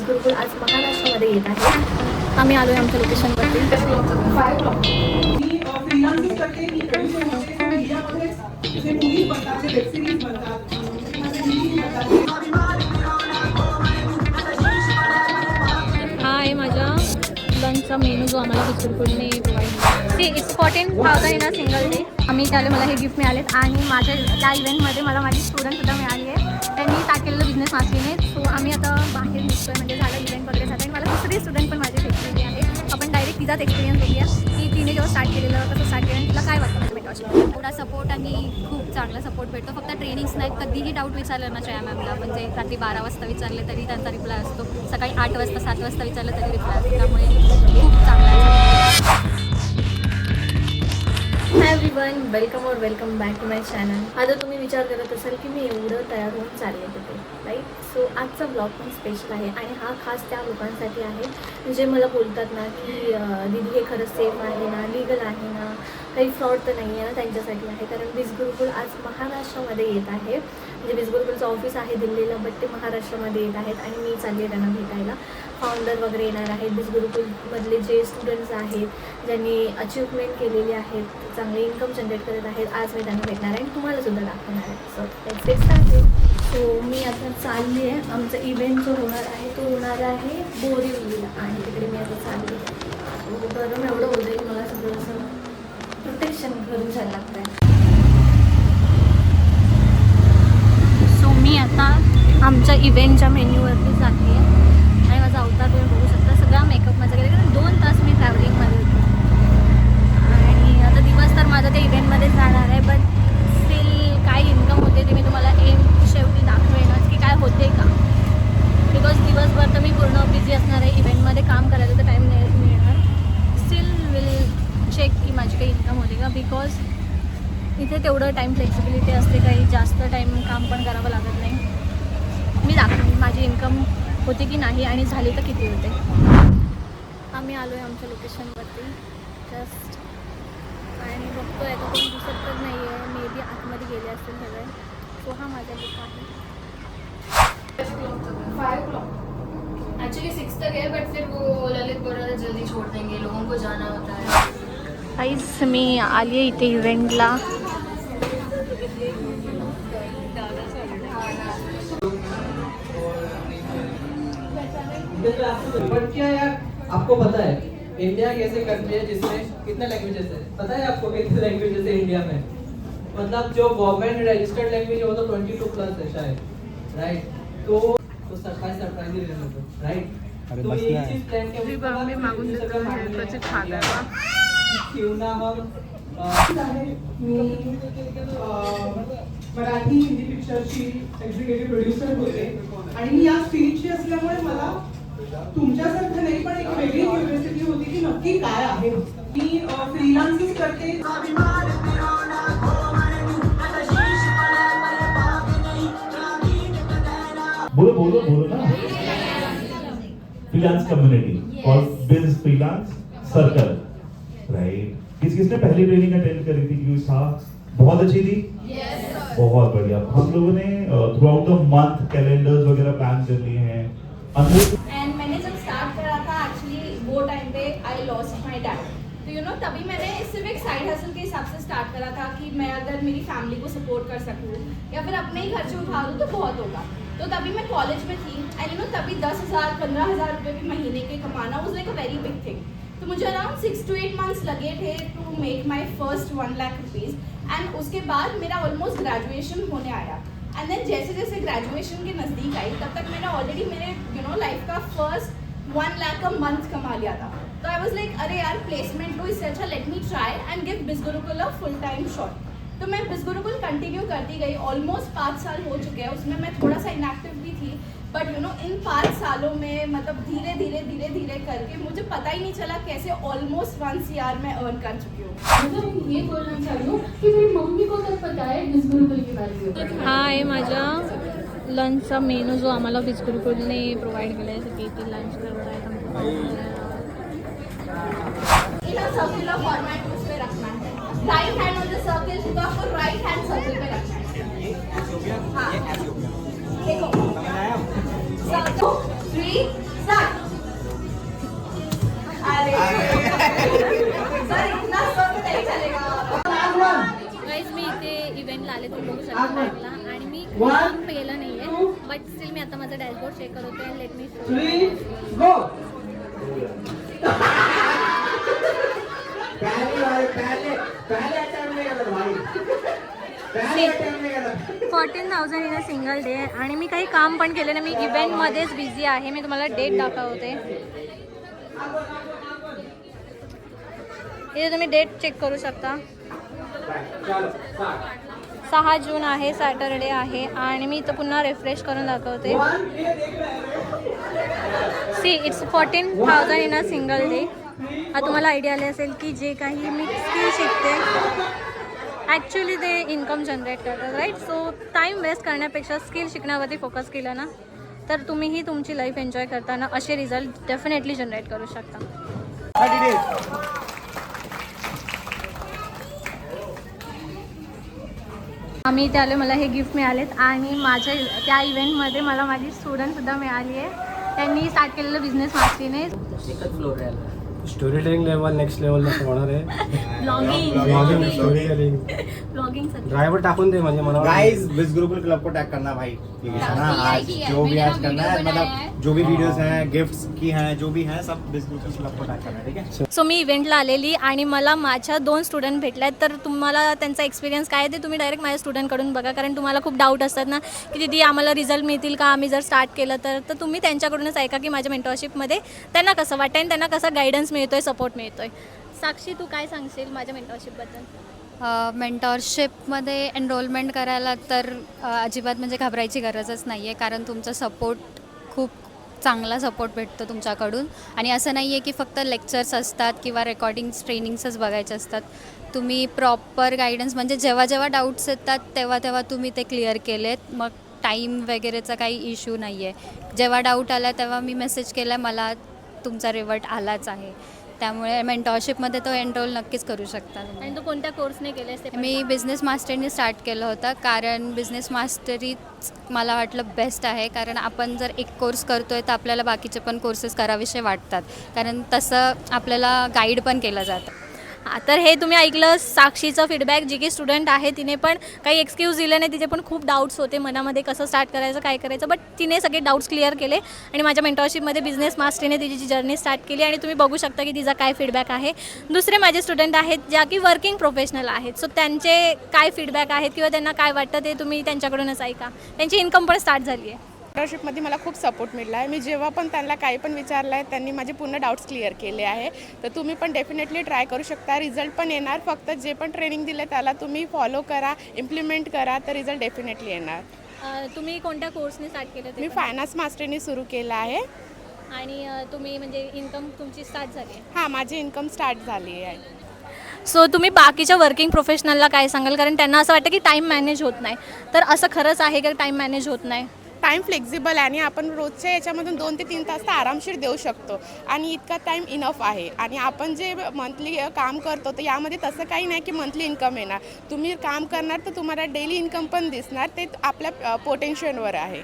गुरुकुल आज महाराष्ट्रामध्ये येत आहे. आम्ही आलोय आमच्या लोकेशनवरती. हा आहे माझ्या लंचचा मेनू जो आम्हाला गुरुकुलने प्रोव्हाइड केला. See it's 14,000 in a single day. आम्ही त्याला मला हे गिफ्ट मिळालेत आणि माझ्या त्या इव्हेंटमध्ये मला माझी स्टुडंटसुद्धा मिळाली आहे. त्यांनी स्टार्ट केलेलं बिझनेस मास्टरीने. सो आम्ही आता बाहेर निघतोय, म्हणजे झालं इव्हेंट वगैरे झालं आणि मला दुसरी स्टुडंट पण माझी भेटलेली आहे. आपण डायरेक्ट तिचाच एक्सपिरियन्स बघूया की तिने जेव्हा स्टार्ट केलेलं कसं स्टार्ट केलं तिला काय वाटतं माझ्या भेटायला. थोडा सपोर्ट आणि खूप चांगला सपोर्ट भेटतो. फक्त ट्रेनिंग्स नाहीत, कधीही डाऊट विचारलं ना चया मॅमला, म्हणजे रात्री 12 वाजता विचारले तरी त्यांचा रिप्लाय असतो, सकाळी 8 वाजता 7 वाजता विचारलं तरी रिप्लाय असतो. त्यामुळे खूप चांगला आहे. हाय एव्हरीवन, वेलकम और welcome back to my channel. आता तुम्ही विचार करत असाल की मी एवढं तयार होऊन चालले तिथे, राईट. सो आजचा ब्लॉग पण स्पेशल आहे आणि हा खास त्या लोकांसाठी आहे जे मला बोलतात ना की दीदी हे खरंच सेफ आहे ना, लीगल आहे ना, काही फ्रॉड तर नाही आहे ना, त्यांच्यासाठी आहे. कारण बीज गुरुकुल आज महाराष्ट्रामध्ये येत आहे. म्हणजे बीज गुरुकुलचं ऑफिस आहे दिल्लीला, बट ते महाराष्ट्रामध्ये येत आहेत आणि मी चालली आहे त्यांना भेटायला. फाउंडर वगैरे येणार आहेत. बीज गुरुकुलमधले जे स्टुडंट्स आहेत, ज्यांनी अचिव्हमेंट केलेली आहेत, चांगले इन्कम जनरेट करत आहेत, आज मी त्यांना भेटणार आहे आणि तुम्हालासुद्धा दाखवणार आहे. So let's get started. So मी आता चालली आहे. आमचा इव्हेंट जो होणार आहे तो होणार आहे बोरिवलीला आणि तिकडे मी आता चालली आहे. गरम एवढं होतं की मला सगळं असं प्रोटेक्शन करून जायला लागतं आहे. सो मी आता आमच्या इव्हेंटच्या मेन्यूवरती जाते आहे आणि माझा अवतार तुम्ही बघू शकता. सगळा मेकअप माझा गेला. 2 तास मी ट्रॅव्हलिंगमध्ये होते आणि आता दिवस तर माझा त्या इव्हेंटमध्ये जाणार आहे. बट स्टील काय इन्कम होते ते मी तुम्हाला शेवटी दाखवेनच की काय होते का. बिकॉज दिवसभर तर मी पूर्ण बिझी असणार आहे. इव्हेंटमध्ये काम करायला तर टाईम नाही मिळणार. स्टील विल चेक की माझी काही इन्कम होते का. बिकॉज इथे तेवढं टाईम फ्लेक्सिबिलिटी असते, काही जास्त टाईम काम पण करावं लागत नाही. मी दाखवेन माझी इन्कम होते की नाही आणि झाली तर किती होते. आम्ही आलो आहे आमच्या लोकेशनवरती जस्ट आणि बघतो आहे. कोणी दिसत तर नाही आहे. मे बी आतमध्ये गेले असतील सगळे. सो हा माझा लुक आहे. 5 o'clock एक्चुअली 6 तक है, बट फिर वो ललित बोल रहा था जल्दी छोड़ देंगे, लोगों को जाना होता है. काहीच मी आली आहे इथे इव्हेंटला. क्या यार, आपको पता है इंडिया एक ऐसे कंट्री है जिसमें कितने लैंग्वेजेस है? पता है आपको कितने लैंग्वेजेस है इंडिया में? मतलब जो गवर्नमेंट रजिस्टर्ड लैंग्वेज है वो तो 22 प्लस है शायद, राइट. तो सरप्राइज ही रहना तो, राइट. तो ये चीज प्लान के मी मागून देतो त्याचे खागा क्यों ना हम मराठी हिंदी पिक्चरची एक्झिक्युटिव्ह प्रोड्युसर होते आणि मी या फील्डची असल्यामुळे मला तुमच्यासारखं नाही पण एक वेगळी क्युरिओसिटी होती की नक्की काय आहे. मी फ्रीलान्सिंग करते. बोलो बोलो बोलो ना. फ्रीलांस कम्युनिटी और बिज फ्रीलांस सर्कल, राइट. किसने पहली ट्रेनिंग अटेंड करी थी? क्यों था बहुत अच्छी थी. बहुत बढ़िया. हम लोगों ने through out the month calendars वगैरह प्लान कर लिए हैं. एंड मैंने जब स्टार्ट करा था एक्चुअली वो time pay I lost my dad. तो यू नो तभी मैंने सिर्फ एक साइड हसल के हिसाब से स्टार्ट करा था कि मैं अगर मेरी फैमिली को सपोर्ट कर सकूँ या फिर अपने ही खर्चे उठा लूँ तो बहुत होगा. तो तभी मैं कॉलेज में थी एंड यू नो तभी 10,000 15,000 रुपये भी महीने के कमाना was like a very big thing. तो मुझे अराउंड 6 to 8 months लगे थे to make my first 1 lakh rupees. And उसके बाद मेरा ऑलमोस्ट ग्रेजुएशन होने आया. एंड देन जैसे जैसे ग्रेजुएशन के नज़दीक आई तब तक मैंने ऑलरेडी मेरे यू नो लाइफ का फर्स्ट 1 लाख अ मंथ कमा लिया था. तो आई वॉज लाइक अरे यार प्लेसमेंट लो, इससे अच्छा let me try end give बीज गुरुकुल अ फुल टाइम शॉट. तो मैं बीज गुरुकुल कंटिन्यू करती गई. ऑलमोस्ट 5 साल हो चुके हैं. उसमें मैं थोड़ा सा इनएक्टिव भी थी बट यू नो इन 5 सालों में मतलब धीरे धीरे करके मुझे पता ही नहीं चला कैसे ऑलमोस्ट 1 CR मैं अर्न कर चुकी हूँ. मतलब ये बोलना चाह रही हूँ कि मेरी मम्मी को तक पता है बीज गुरुकुल के बारे में. हा आहे माझा लंचचा मेनू जो आम्हाला बीज गुरुकुलने प्रोव्हाइड केला आहे. इथे लंच करत आहेत. इन अ सर्कुलर फॉर्मेट उस पे रखना है. Right hand on the circle तो आपको राइट हैंड सर्कल पे रखना है. हाँ देखो 3 तुम्ही बघू शकता टाईमला. आणि मी काम केलं नाही आहे, बट स्टील मी आता माझं डॅशबोर्ड चेक करत होते. लेट मी 3 गो. पहले अटेम्प्ट में गलत भाई, पहले अटेम्प्ट में गलत. 14,000 इन अ सिंगल डे. आणि मी काही काम पण केलं नाही, मी इव्हेंटमध्येच बिझी आहे. मी तुम्हाला डेट दाखवते. इथे तुम्ही डेट चेक करू शकता. 6 जून आहे, सॅटरडे आहे. आणि मी इथं पुन्हा रिफ्रेश करून दाखवते. See it's 14,000 in a single day. आता तुम्हाला आयडिया आली असेल की जे काही मी स्किल शिकते ॲक्च्युली ते इन्कम जनरेट करतात, राईट. सो टाईम वेस्ट करण्यापेक्षा स्किल शिकण्यावरती फोकस केला ना तर तुम्हीही तुमची लाईफ एन्जॉय करताना असे रिझल्ट डेफिनेटली जनरेट करू शकता. 30 days. आम्ही इथे आलो, मला हे गिफ्ट मिळालेत. आणि माझ्या त्या इव्हेंटमध्ये मला माझी स्टुडंटसुद्धा मिळाली आहे. त्यांनी स्टार्ट केलेलं बिझनेस मास्टरीने. एकच फ्लोर आहे. Storytelling level next level नसं होणार आहे. Blogging storytelling blogging driver टाकून दे म्हणजे मला गाइस बिज गुरुकुल क्लब को टैग करना भाई, ठीक है ना. आज जो भी आज करना है, मतलब जो भी वीडियोस हैं, गिफ्ट्स की हैं, जो भी हैं, सब बिज गुरुकुल क्लब को टैग करना है, ठीक है. सो मी इव्हेंटला आलेली आणि मला माझ्या 2 स्टुडंट भेटल्या आहेत. तर तुम्हाला त्यांचा एक्सपिरियन्स काय आहे ते तुम्ही डायरेक्ट माझ्या स्टुडंटकडून बघा. कारण तुम्हाला खूप डाऊट असतात ना की दीदी आम्हाला रिझल्ट मिळतील का आम्ही जर स्टार्ट केलं तर. तुम्ही त्यांच्याकडूनच ऐका की माझ्या मेंटरशिपमध्ये त्यांना कसं वाटतं आणि त्यांना कसा गायडन्स मिळतो आहे, सपोर्ट मिळतो आहे. साक्षी, तू काय सांगशील माझ्या मेंटरशिपबद्दल? मेंटॉरशिपमध्ये एनरोलमेंट करायला तर अजिबात म्हणजे घाबरायची गरजच नाही आहे. कारण तुमचा सपोर्ट खूप चांगला सपोर्ट भेटतो तुमच्याकडून. आणि असं नाही आहे की फक्त लेक्चर्स असतात किंवा रेकॉर्डिंग्स ट्रेनिंग्सच बघायचे असतात. तुम्ही प्रॉपर गायडन्स म्हणजे जेव्हा जेव्हा डाऊट्स येतात तेव्हा तेव्हा तुम्ही ते क्लिअर केलेत. मग टाईम वगैरेचा काही इश्यू नाही आहे. जेव्हा डाऊट आला तेव्हा मी मेसेज केला, मला तुमचा रिवर्ट आलाच आहे. त्यामुळे मेंटॉरशिपमध्ये तो एनरोल नक्कीच करू शकता. आणि तू कोणत्या कोर्सने केलेस ते? मी बिझनेस मास्टरीने स्टार्ट केलं होतं. कारण बिझनेस मास्टरीच मला वाटलं बेस्ट आहे. कारण आपण जर एक कोर्स करतो आहे तर आपल्याला बाकीचे पण कोर्सेस करावेसे वाटतात. कारण तसं आपल्याला गाईड पण केलं जातं. हां, तर हे तुम्ही ऐकलं साक्षीचं फीडबॅक. जी की स्टुडंट आहे तिने पण काही एक्सक्यूज दिले नाही. तिचे पण खूप डाऊट्स होते मनामध्ये, कसं स्टार्ट करायचं, काय करायचं. बट तिने सगळे डाऊट्स क्लिअर केले आणि माझ्या मेंटॉरशिपमध्ये बिझनेस मास्टरीने तिची जी जर्नी स्टार्ट केली. आणि तुम्ही बघू शकता की तिचा काय फीडबॅक आहे. दुसरे माझे स्टुडंट आहेत ज्या की वर्किंग प्रोफेशनल आहेत. सो त्यांचे काय फीडबॅक आहेत किंवा त्यांना काय वाटतं ते तुम्ही त्यांच्याकडूनच ऐका. त्यांची इन्कम पण स्टार्ट झाली आहे. मेंटरशिपमध्ये मला खूप सपोर्ट मिळला आहे. मी जेव्हा पण त्यांना काही पण विचारलं आहे त्यांनी माझे पूर्ण डाऊट्स क्लिअर केले आहे. तर तुम्ही पण डेफिनेटली ट्राय करू शकता. रिझल्ट पण येणार. फक्त जे पण ट्रेनिंग दिले त्याला तुम्ही फॉलो करा, इम्प्लिमेंट करा, तर रिझल्ट डेफिनेटली येणार. तुम्ही कोणत्या कोर्सने स्टार्ट केलं ते? मी फायनान्स मास्टरीने सुरू केलं आहे. आणि तुम्ही म्हणजे इन्कम तुमची स्टार्ट झाली आहे? हां, माझी इन्कम स्टार्ट झाली आहे. सो तुम्ही बाकीच्या वर्किंग प्रोफेशनलला काय सांगाल? कारण त्यांना असं वाटतं की टाईम मॅनेज होत नाही. तर असं खरंच आहे की टाईम मॅनेज होत नाही? टाईम फ्लेक्झिबल आहे आणि आपण रोजच्या याच्यामधून 2 ते 3 तास तर आरामशीर देऊ शकतो. आणि इतका टाईम इनफ आहे. आणि आपण जे मंथली काम करतो तर यामध्ये तसं काही नाही की मंथली इन्कम येणार. तुम्ही काम करणार तर तुम्हाला डेली इन्कम पण दिसणार. ते आपल्या पोटेन्शियलवर आहे.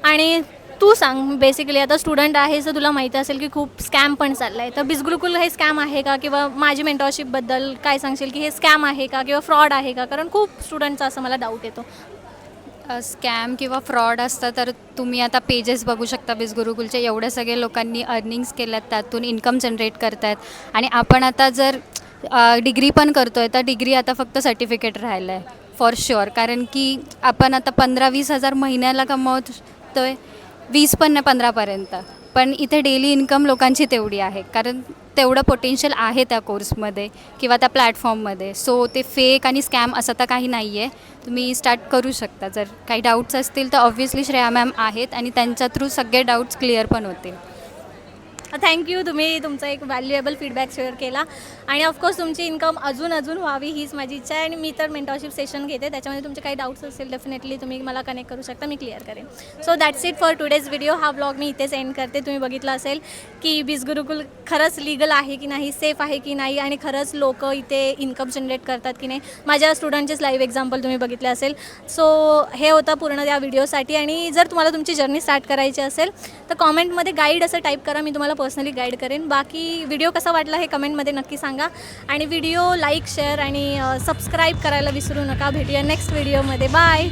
आणि तू सांग, बेसिकली आता स्टुडंट आहे तर तुला माहिती असेल की खूप स्कॅम पण चालला आहे. तर बिझगुरुकुल हे स्कॅम आहे का? किंवा माझी मेंटॉरशिपबद्दल काय सांगशील की हे स्कॅम आहे का किंवा फ्रॉड आहे का? कारण खूप स्टुडंटचा असं मला डाऊट येतो. स्कॅम किंवा फ्रॉड असतं तर तुम्ही आता पेजेस बघू शकता बिझगुरुकुलचे. एवढ्या सगळ्या लोकांनी अर्निंग्स केल्यात, त्यातून इन्कम जनरेट करत आहेत. आणि आपण आता जर डिग्री पण करतो आहे तर डिग्री आता फक्त सर्टिफिकेट राहिलं आहे फॉर शुअर. कारण की आपण आता 15-20 हजार महिन्याला कमवतो आहे, 20 पण नाही 15पर्यंत. पण इथे डेली इन्कम लोकांची तेवढी आहे. कारण तेवढं पोटेन्शियल आहे त्या कोर्समध्ये किंवा त्या प्लॅटफॉर्ममध्ये. सो ते फेक आणि स्कॅम असं तर काही नाही आहे. तुम्ही स्टार्ट करू शकता. जर काही डाऊट्स असतील तर ऑब्व्हियसली श्रेया मॅम आहेत आणि त्यांच्या थ्रू सगळे डाऊट्स क्लिअर पण होतील. थँक्यू, तुम्ही तुमचा एक व्हॅल्युएबल फीडबॅक शेअर केला. आणि ऑफकोर्स तुमची इन्कम अजून व्हावी हीच माझी इच्छा आहे. आणि मी तर मेंटॉरशिप सेशन घेते, त्याच्यामध्ये तुमचे काही डाऊट्स असेल डेफिनेटली तुम्ही मला कनेक्ट करू शकता, मी क्लिअर करेन. So that's it for today's video. हा ब्लॉग मी इथेच एंड करते. तुम्ही बघितलं असेल की बिझगुरुकुल खरंच लीगल आहे की नाही, सेफ आहे की नाही, आणि खरंच लोक इथे इन्कम जनरेट करतात की नाही. माझ्या स्टुडंटचेच लाईव्ह एक्झाम्पल तुम्ही बघितले असेल. सो हे होतं पूर्ण त्या व्हिडिओसाठी. आणि जर तुम्हाला तुमची जर्नी स्टार्ट करायची असेल तर कॉमेंटमध्ये गाईड असं टाईप करा, मी तुम्हाला पर्सनली गाईड करेन. बाकी व्हिडिओ कसा वाटला हे कमेंटमध्ये नक्की सांगा आणि व्हिडिओ लाईक शेअर आणि सबस्क्राईब करायला विसरू नका. भेटूया नेक्स्ट व्हिडिओमध्ये. बाय.